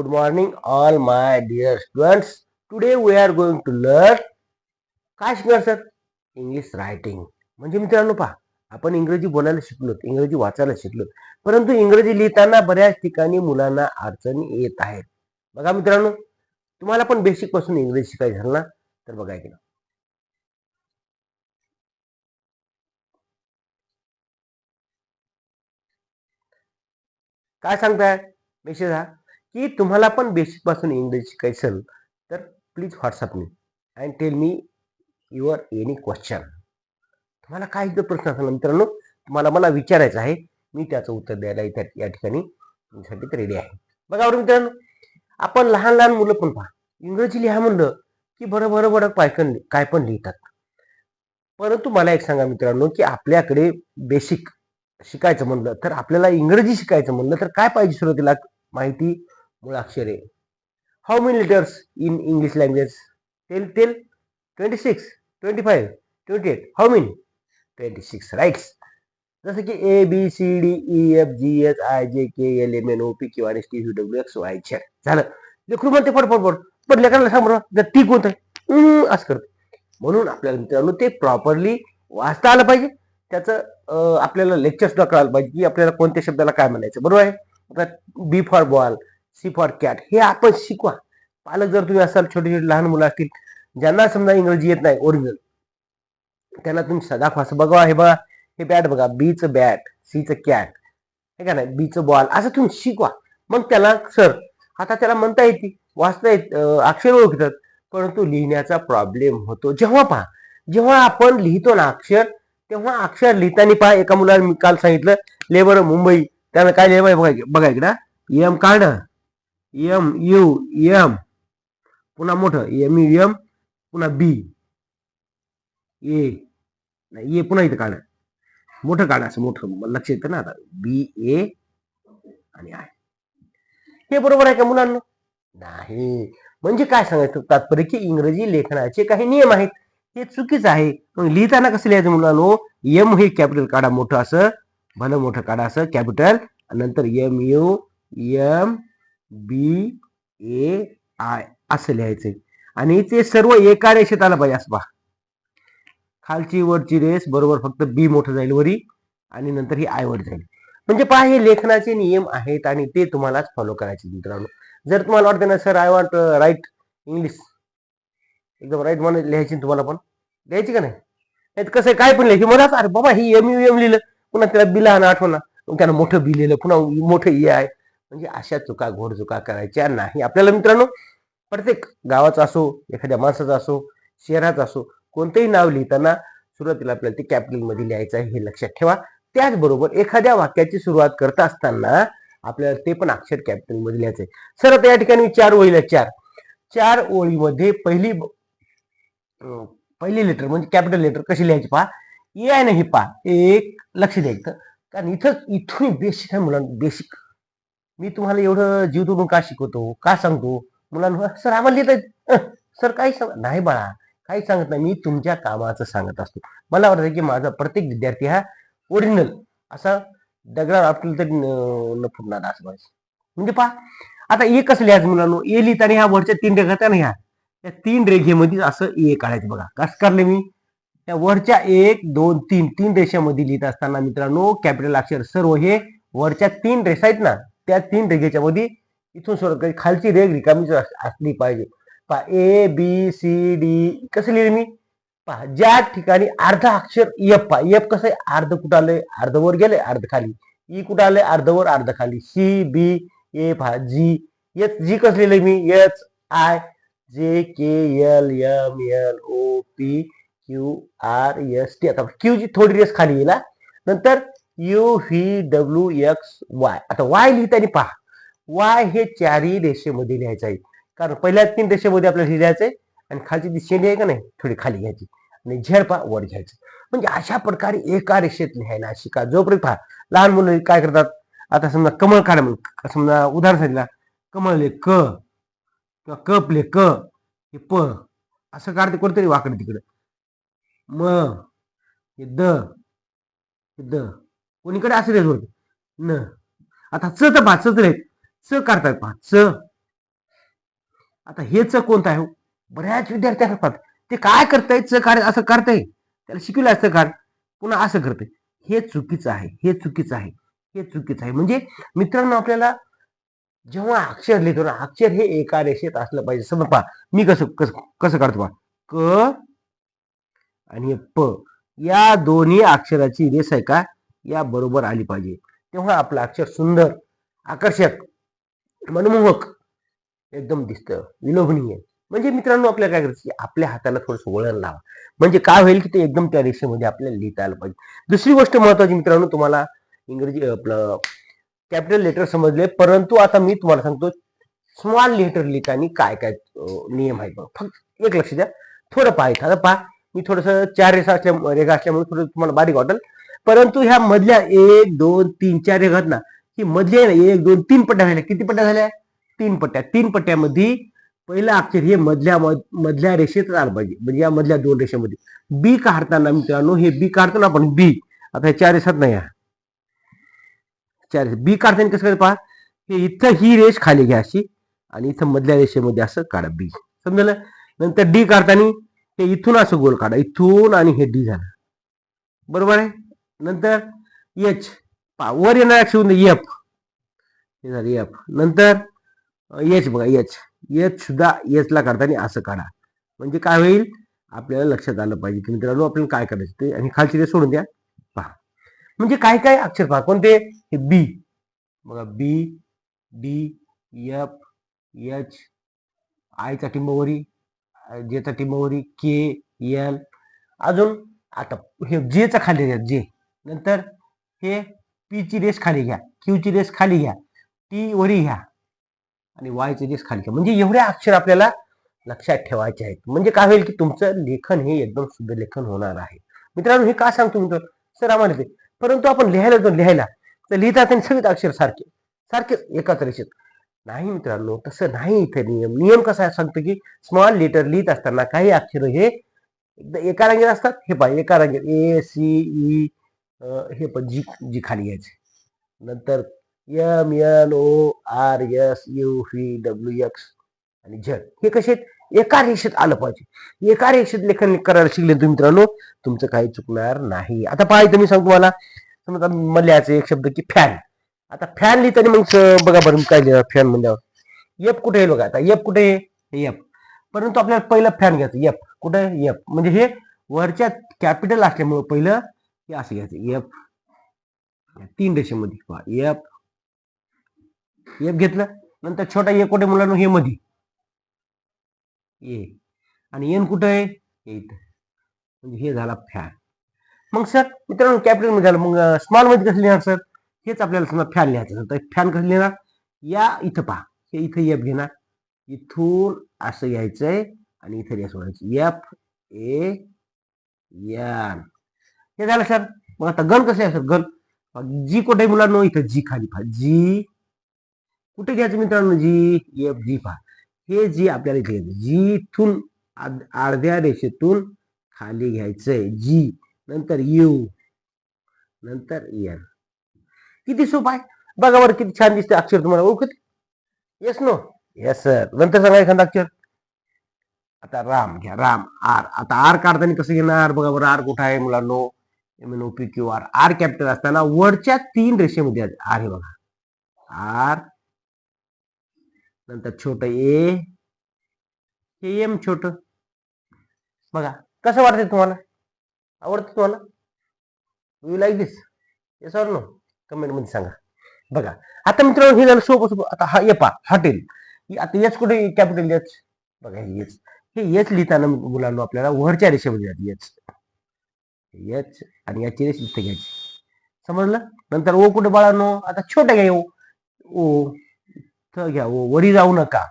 morning, all my dear students. Today we are going to learn काय शिकणार sir? English writing. म्हणजे मित्रांनो पहा, आपण इंग्रजी बोलायला शिकलो, इंग्रजी वाचायला शिकलो, परंतु इंग्रजी लिहिताना बऱ्याच ठिकाणी मुलांना अडचणी येत आहेत. बघा मित्रांनो, तुम्हाला पण बेसिक पासून इंग्रजी शिकायचं झालं ना, तर बघा की काय सांगताय मेसेज हा की तुम्हाला पण बेसिक पासून इंग्रजी शिकायचं असेल तर please WhatsApp me and tell me your any question. तुम्हाला काय जर प्रश्न असेल मित्रांनो, तुम्हाला मला विचारायचं आहे, मी त्याचं उत्तर द्यायला या ठिकाणी तुमच्यासाठी रेडी आहे. बघा बरं मित्रांनो, आपण लहान लहान मुलं पण पहा, इंग्रजी लिहा म्हणलं की बरं बरं बरं काय पण लिहितात. परंतु मला एक सांगा मित्रांनो, की आपल्याकडे बेसिक शिकायचं म्हणलं तर आपल्याला इंग्रजी शिकायचं म्हणलं तर काय पाहिजे सुरुवातीला? माहिती, मुळाक्षरे. How many letters in English language? Tell 26, 25, 28. How many? 26, rights. जसं की A B C D E F G H I J K L M N O P Q R S T V W X Y Z. झालं. लेकरू म्हणते पण लेकराला सांग बरं T कोणतं आहे असं करते. म्हणून आपल्याला मित्रांनो ते प्रॉपरली वाचता आलं पाहिजे. त्याचं आपल्याला लेक्चर सुद्धा कळायला पाहिजे की आपल्याला कोणत्या शब्दाला काय म्हणायचं. बरोबर आहे. आता B for ball, C for cat हे आपण शिकवा. पालक जर तुम्ही असाल, छोटे छोटे लहान मुलं असतील ज्यांना समजा इंग्रजी येत नाही ओरिजिनल, त्यांना तुम्ही सदा फास बघा. हे बघा, हे बॅट बघा, बीचं बॅट, सीचं कॅट, हे का नाही, बीचं बॉल, असं तुम्ही शिकवा. मग त्याला सर आता त्याला म्हणता येते, वाचता येत, अक्षर ओळखतात, परंतु लिहिण्याचा प्रॉब्लेम होतो. जेव्हा आपण लिहितो ना अक्षर, तेव्हा अक्षर लिहिताना पहा. एका मुलाला मी काल सांगितलं, लेबर मुंबई, त्यानं काय लिहाय बघा इकडं, एम काढ, एम यू एम, पुन्हा मोठं एम यू एम, पुन्हा बी ए, ए पुन्हा इथं काढ, मोठं काढ, असं मोठं लक्ष येतं ना. आता बी ए आणि आय, हे बरोबर आहे का मुलांना? नाही. म्हणजे काय सांगायचं तात्पर्य की इंग्रजी लेखनाचे काही नियम आहेत, हे चुकीचं आहे. मग लिहिताना कसं लिहायचं मुलांनो? एम हे कॅपिटल काढा, मोठं असं, भलं मोठं काढा असं कॅपिटल, नंतर M U M B A I असं लिहायचंय. आणि ते सर्व एका रेषेत आलं पाहिजे. असं पहा, खालची वरची रेस बरोबर, फक्त बी मोठं जाईल वरी आणि नंतर ही आय वर जाईल. म्हणजे पहा, हे लेखनाचे नियम आहेत आणि ते तुम्हालाच फॉलो करायचे मित्रांनो. जर तुम्हाला वाटतं ना sir I want write English, एकदम राईट म्हणून लिहायची, तुम्हाला पण लिहायची का नाही? कसं काय पण लिहायची मला, अरे बाबा ही एम यू एम लिहिलं, पुन्हा त्याला बी लहान आठवणार, त्यानं मोठं बी लिहिलं, पुन्हा मोठं ए आहे. म्हणजे अशा चुका, घोड चुका करायच्या नाही आपल्याला मित्रांनो. प्रत्येक गावाचा असो, एखाद्या माणसाचा असो, शहराचा असो, कोणतंही नाव लिहिताना सुरुवातीला आपल्याला ते कॅपिटल मध्ये लिहायचं आहे, हे लक्षात ठेवा. त्याचबरोबर एखाद्या वाक्याची सुरुवात करत असताना आपल्याला ते पण अक्षर कॅपिटल मध्ये लिहायचंय. सर आता या ठिकाणी मी 4 ओळीला चार ओळीमध्ये पहिली लेटर म्हणजे कॅपिटल लेटर कशी लिहायची पहा. ए आहे ना, ही पहा, एक लक्ष द्यायचं, कारण इथून बेसिक आहे मुलांना. बेसिक मी तुम्हाला एवढं जीव तोडून का शिकवतो, का सांगतो मुलांना? सर आम्हाला लिहित सर काही सांग नाही बाळा, काही सांगत नाही, मी तुमच्या कामाचं सांगत असतो. मला वाटतं की माझा प्रत्येक विद्यार्थी हा ओरिजिनल असा दगडावर आपल्याला तरी न फुटणार असं पाहिजे. म्हणजे पहा, आता ए कसं लिहायचं मुलांनो? ए लिहिताना ह्या वरच्या 3 रेघा ना, ह्या त्या 3 रेघेमध्ये असं ए काढायचं. बघा कसं काढले मी, त्या वरच्या 1 2 3 रेषेमध्ये लिहित असताना मित्रांनो कॅपिटल अक्षर सर्व हे वरच्या 3 रेषा आहेत ना, त्या 3 रेघेच्या मध्ये इथून सुरुवात करायची. खालची रेघ रिकामीच असली पाहिजे. पहा, ए बी सी डी कसं लिहिले मी पहा. ज्या ठिकाणी अर्धा अक्षर एफ, पहा एफ कसं आहे, अर्ध कुठं आलंय, अर्ध वर गेले, अर्ध खाली. ई कुठं आलंय, अर्ध वर अर्ध खाली. सी बी ए पहा, जी एच, जी कसं लिहिलंय मी, H I J K L M L O P Q R S T. आता क्यू ची थोडी रेस खाली येईल, नंतर U V W X Y. आता वाय लिहिताना पहा, वाय हे 4ही रेषेमध्ये लिहायचं आहे, कारण पहिल्या 3 रेषेमध्ये आपल्याला लिहायचं आहे आणि खालची जी शेंडी आहे का नाही, थोडी खाली घ्यायची आणि झेड पहा वर घ्यायचं. म्हणजे अशा प्रकारे एका रेषेत लिहायला शिका. जोपर्यंत पहा लहान मुलं काय करतात, आता समजा कमळ काढा, मग समजा उदाहरण सांगितलं, कमळ ले क किंवा कप ले क, हे प असं काढते कोणतरी वाकडे तिकडं. म हे द कोणीकडे असं रेस होत न. आता च तर पहा, च काढतात पहा, च आता हे च कोणतं आहे? बऱ्याच विद्यार्थ्यांना पाहत ते काय करताय, च काढ असं करताय, त्याला शिकवलं असतं काढ, पुन्हा असं करते. हे चुकीचं आहे, हे चुकीचं आहे, हे चुकीचं आहे. म्हणजे मित्रांनो, आपल्याला जेव्हा अक्षर लिहितो ना, अक्षर हे एका रेषेत असलं पाहिजे. समज पहा, मी कसं कसं कसं काढतो पहा, क आणि प या दोन्ही अक्षराची रेष आहे का या बरोबर आली पाहिजे. तेव्हा आपलं अक्षर सुंदर, आकर्षक, मनमोहक एकदम दिसतं, विलोभनीय. म्हणजे मित्रांनो, आपल्याला काय करायचं, आपल्या हाताला थोडंसं वळण लावा. म्हणजे काय होईल की ते एकदम त्या रेषेमध्ये आपल्याला लिहिता आलं पाहिजे. दुसरी गोष्ट महत्वाची मित्रांनो, तुम्हाला इंग्रजी आपलं कॅपिटल लेटर समजले, परंतु आता मी तुम्हाला सांगतो स्मॉल लेटर लिहिताना काय काय नियम आहेत. फक्त एक लक्ष द्या, थोडं पाहायचं. आता पहा, मी थोडस 4 रेषा असल्यामुळे थोडं तुम्हाला बारीक वाटेल, परंतु ह्या मधल्या 1 2 3 4 रेघात ना, ही मधली आहे ना, 1 2 3 पट्ट्या झाल्या. किती पट्ट्या झाल्या? 3 पट्ट्या. 3 पट्ट्यामध्ये पहिलं अक्षर हे मधल्या रेषेत आलं पाहिजे, म्हणजे या मधल्या 2 रेषेमध्ये. बी काढताना मित्रांनो, हे बी काढतो ना आपण, बी आता ह्या 4 रेषात नाही, 4 बी काढताना कसं पहा, हे इथं ही रेष खाली घ्या अशी, आणि इथं मधल्या रेषेमध्ये असं काढा बी. समजलं? नंतर डी काढताना हे इथून असं गोल काढा, इथून, आणि हे डी झालं, बरोबर आहे. नंतर एच पहा, वर येणार अक्षर एफ, हे झालं एफ. नंतर एच बघा, एच एच सुद्धा एच ला काढताना असं काढा. म्हणजे काय होईल, आपल्याला लक्षात आलं पाहिजे की मित्रांनो आपल्याला काय करायचं ते. आणि खालची रेष सोडून द्या. पहा, म्हणजे काय काय अक्षर पहा, कोणते? हे बी बघा, बी डी एफ एच, आयचा टिंबवरी, जेचा टिंबवरी, के एल. अजून आता हे जेचा खाली घ्या, जे. नंतर हे पी ची रेष खाली घ्या, क्यू ची रेष खाली घ्या, टी वरी घ्या, आणि वाय ची रेष खाली घ्या. म्हणजे एवढे अक्षर आपल्याला लक्षात ठेवायचे आहेत. म्हणजे काय होईल की तुमचं लेखन हे एकदम शुद्ध लेखन होणार आहे. मित्रांनो, हे का सांगतो मित्र, सर आम्हाला ते, परंतु आपण लिहायला तर लिहिता सगळेच अक्षर सारखे सारखे एकाच रेषेत नाही मित्रांनो, तसं नाही. इथे नियम कसा सांगतो की स्मॉल लेटर लिहित असताना काही अक्षर हे एका रंगीत असतात. हे पाहिजे एका रंगीत, ए सी ई, हे पण जी जी खाली घ्यायचे. नंतर M N O R S U V W X आणि झेड, हे कसे एका रेषेत आलं पाहिजे. एका रेषेत लेखन करायला शिकले तुम्ही मित्रांनो, तुमचं काही चुकणार नाही. आता पहा, इथं मी सांगतो तुम्हाला, समजा मल्याचे एक शब्द की फॅन. आता फॅन लिहिताना मग बघा बरं काय लिहिणार फॅन म्हणल्यावर, एफ कुठे आहे बघा. आता एफ कुठे आहे? एफ. परंतु आपल्याला पहिलं फॅन घ्यायचं, एफ कुठे आहे? एफ. म्हणजे हे वरच्या कॅपिटल असल्यामुळे पहिलं हे असं घ्यायचं, एफ. 3 रेषेमध्ये पहा, एफ एफ घेतलं. नंतर छोटा ए कुठे मुलांना? हे मध्ये ए, आणि एन कुठे आहे? इथं. म्हणजे हे झाला फॅन. मग सर मित्रांनो, कॅपिटल मध्ये झालं, मग स्मॉल मध्ये कसं लिहिणार सर? हेच आपल्याला समजा फॅन लिहायचं. तर फॅन कसं लिहिणार? या इथं पहा, हे इथं एफ घेणार, इथून असं यायचंय, आणि इथं या सोडायचं, एफ ए एन. हे झालं सर. मग आता गण कसं आहे सर? गण जी कुठे मुलांना? इथं जी खाली पहा, जी कुठे घ्यायचं मित्रांनो? जी एफ जी पहा, हे जी आपल्याला इथे घ्यायचं, जी इथून अर्ध्या रेषेतून खाली घ्यायचंय, जी. नंतर यू, नंतर एन. किती सोपं आहे बघा बरं, किती छान दिसते अक्षर तुम्हाला ओळखत. Yes no? Yes sir. नंतर सांगा एखादा अक्षर. आता राम घ्या, राम आर. आता आर काढताना कसं घेणार बघा बरं, आर कुठं आहे मुलांनो? M N O P Q R. R capital असताना वरच्या 3 रेषेमध्ये आर हे बघा, आर. नंतर छोट ए, हे एम छोट. बघा कसं वाटतंय तुम्हाला? आवडतं तुम्हाला? You like this? Yes or no? Comment मध्ये सांगा. बघा आता मित्रांनो, हे झालं सोपं. आता हा ये पहा, हॉटेल. आता एच कुठे? Capital H. बघा हे एच लिहिताना मुलांना आपल्याला वरच्या रेषेमध्ये एच एच, आणि याची रेष इथे घ्यायची. समजलं? नंतर ओ कुठे बाळांनो? आता छोट्या घ्या, ओ इथं घ्या, ओ वरी जाऊ नका.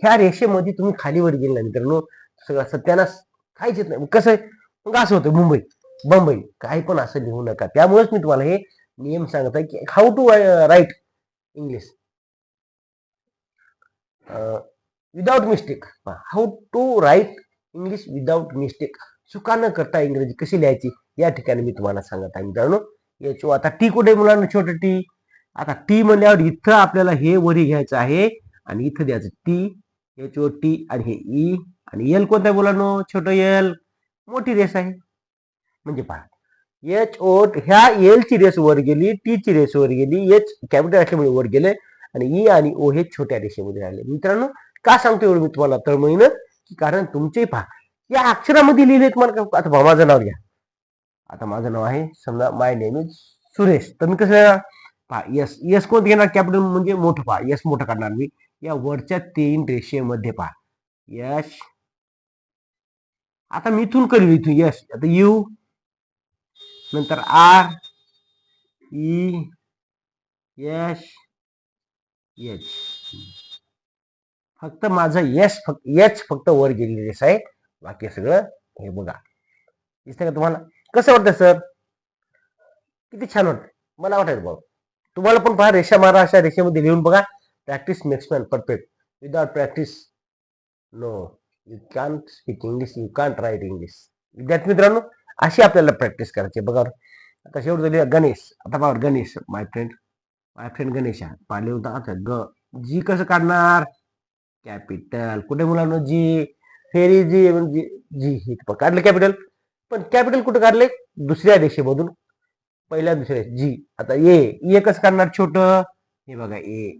ह्या रेषेमध्ये तुम्ही खाली वर गेला मित्रांनो, सगळं सत्यानाश, काहीच येत नाही. कसं आहे मग? असं होतं मुंबई बंबई, काही पण असं लिहू नका. त्यामुळेच मी तुम्हाला हे नियम सांगत आहे की how to write English without mistake. How to write English without mistake. चुका न करता इंग्रजी कशी लिहायची या ठिकाणी मी तुम्हाला सांगत आहे मित्रांनो. याचो आता टी कुठे मुलांना? छोटं टी. आता टी म्हणल्यावर इथं आपल्याला हे वरी घ्यायचं आहे, आणि इथं द्यायचं टी एच ओ टी आणि हे ई आणि एल कोणता आहे मुलांनो? छोटं एल, मोठी रेस आहे. म्हणजे पहा एच ओ ह्या एल ची रेस वर गेली, टी ची रेस वर गेली, एच कॅपिटल असल्यामुळे वर गेले आणि ई आणि ओ हे छोट्या रेषेमध्ये राहिले. मित्रांनो का सांगतो एवढं मी तुम्हाला तळमळीनं? की कारण तुमचे पहा या अक्षरामध्ये लिहिले तुम्हाला. आता माझं नाव घ्या. आता माझं नाव आहे समजा माय नेम इज सुरेश. तर मी कसं पहा यस यस कोणतं घेणार? कॅपिटल म्हणजे मोठं. पहा यस मोठं काढणार मी या वरच्या 3 रेषेमध्ये. पहा यश. आता मी इथून करील इथून यश. आता यू नंतर आर ई यश एच. फक्त माझं यश फक्त वर गेलेली रेस आहे. बाकी सगळं हे बघा दिसतंय का तुम्हाला? कसं वाटतं सर? किती छान वाटतं. मला वाटायचं बाबा तुम्हाला पण पहा रेषा मारा, अशा रेषेमध्ये लिहून बघा. Practice makes man perfect. Without practice no you can't speak English, you can't write English. विद्यार्थी मित्रांनो अशी आपल्याला प्रॅक्टिस करायची. बघा आता शेवट झाली गणेश. आता बघा गणेश माय फ्रेंड गणेश पाहिले होता. आता ग जी कसं काढणार? कॅपिटल. कुठे मुलांना जी? फेरी जी म्हणजे जी काढलं कॅपिटल. पण कॅपिटल कुठे काढले? दुसऱ्या रेषेमधून. पहिल्या दुसऱ्या जी. आता ए कसं काढणार? छोट. हे बघा ए.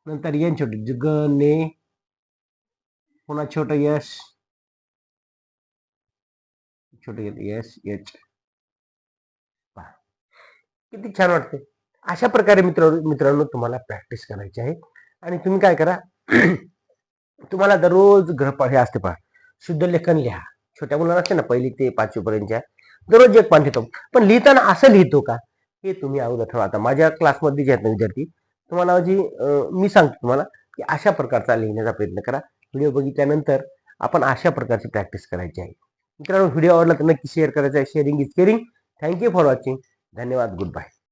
नंतर एन छोट ग ने. पुन्हा छोट यश. छोट यश एच. किती छान वाटते. अशा प्रकारे मित्रांनो तुम्हाला प्रॅक्टिस करायची आहे. आणि तुम्ही काय करा तुम्हाला दररोज गृहपाठ हे असते पहा शुद्ध लेखन लिहा. छोट्या मुलांना असते ना 1ली ते 5वी पर्यंतच्या दररोज एक पान लिहितो. पण लिहिताना असं लिहितो का हे तुम्ही अगोदर ठरवा. आता माझ्या क्लासमध्ये जे आहेत ना विद्यार्थी तुम्हाला मी सांगतो तुम्हाला की अशा प्रकारचा लिहिण्याचा प्रयत्न करा. व्हिडिओ बघितल्यानंतर आपण अशा प्रकारची प्रॅक्टिस करायची आहे. मित्रांनो व्हिडिओ आवडला तर नक्की शेअर करायचा आहे. Sharing is caring. Thank you for watching. धन्यवाद. Good bye.